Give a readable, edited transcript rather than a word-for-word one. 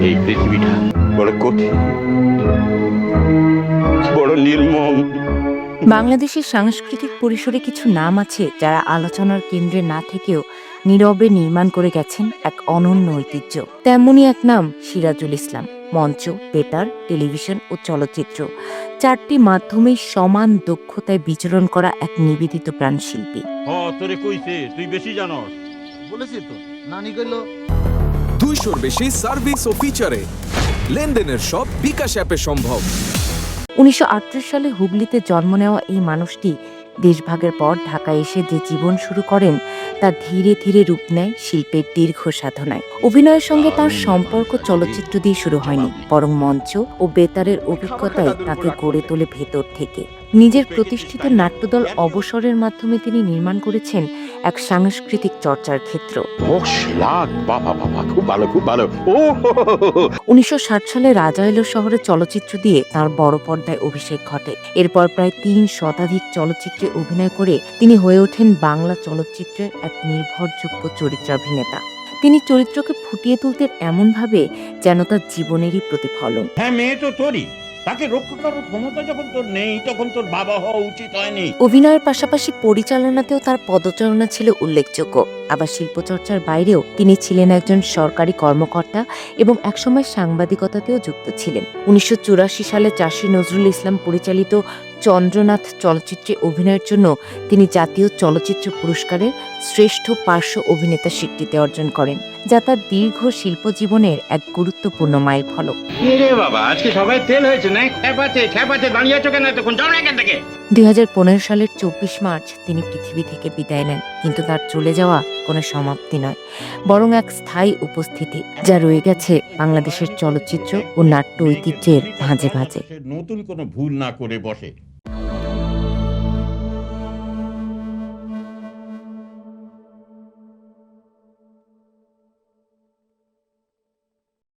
এই পৃথিবীটা বড় কঠিন, বড় নির্মম। বাংলাদেশের সাংস্কৃতিক পরিসরে কিছু নাম আছে যারা আলোচনার কেন্দ্রে না থেকেও নীরবে নির্মাণ করে গেছেন এক অনন্য ঐতিহ্য। তেমনই এক নাম সিরাজুল ইসলাম। মঞ্চ, বেতার, টেলিভিশন ও চলচ্চিত্র চারটি মাধ্যমেই সমান দক্ষতায় বিচরণ করা এক নিবেদিত প্রাণশিল্পী। তোরে কইছে তুই বেশি জানস। বলেছি তো, নানি কইল 200-র বেশি সার্ভিস ও ফিচারে লেনদেনের সব বিকাশ অ্যাপে সম্ভব। 1938 সালে হুগলিতে জন্ম নেওয়া এই মানুষটি দেশভাগের পর ঢাকায় এসে যে জীবন শুরু করেন তা ধীরে ধীরে রূপ নেয় শিল্পের দীর্ঘ সাধনায়। অভিনয়ের সঙ্গে তার সম্পর্ক চলচ্চিত্র দিয়ে শুরু হয়নি, বরং মঞ্চ ও বেতারের অভিজ্ঞতায় তাকে গড়ে তোলে ভেতর থেকে। নিজের প্রতিষ্ঠিত নাট্যদল অবসরের মাধ্যমে তিনি নির্মাণ করেছেন এক সাংস্কৃতিক চর্চার ক্ষেত্র। 10 লাখ! বাবা বাবা, খুব ভালো খুব ভালো। 1960 সালে রাজা এলো শহরে চলচ্চিত্র দিয়ে তার বড় পর্দায় অভিষেক ঘটে। এরপর প্রায় 3 শতাধিক চলচ্চিত্রে অভিনয় করে তিনি হয়ে ওঠেন বাংলা চলচ্চিত্রের এক নির্ভরযোগ্য চরিত্রাভিনেতা। তিনি চরিত্রকে ফুটিয়ে তুলতেন এমনভাবে যেন তার জীবনেরই প্রতিফলন। হ্যাঁ, মেয়ে তো তোরই, তাকে রক্ষা করার ক্ষমতা যখন তোর নেই তখন তোর বাবা হওয়া উচিত হয়নি। অভিনয়ের পাশাপাশি পরিচালনাতেও তার পদচারণা ছিল উল্লেখযোগ্য। আবার শিল্পচর্চার বাইরেও তিনি ছিলেন একজন সরকারি কর্মকর্তা এবং একসময় সাংবাদিকতাতেও যুক্ত ছিলেন। 1984 সালে চাষী নজরুল ইসলাম পরিচালিত চন্দ্রনাথ চলচ্চিত্রে অভিনয়ের জন্য তিনি জাতীয় চলচ্চিত্র পুরস্কারের শ্রেষ্ঠ পার্শ্ব অভিনেতা স্বীকৃতি অর্জন করেন, যা তার দীর্ঘ শিল্প জীবনের এক গুরুত্বপূর্ণ মাইলফলক। রে বাবা, আজকে সবাই তেল হয়েছে না? খেপাতে দাঁড়িয়ে আছো কেন তখন? যাও না এখান থেকে। 2015 সালের 24 মার্চ তিনি পৃথিবী থেকে বিদায় নেন, কিন্তু তার চলে যাওয়া কোনো সমাপ্তি নয়, বরং এক স্থায়ী উপস্থিতি যা রয়ে গেছে বাংলাদেশের চলচ্চিত্র ও নাট্য ঐতিহ্যের ভাঁজে ভাঁজে। নতুন কোনো ভুল না করে বসে।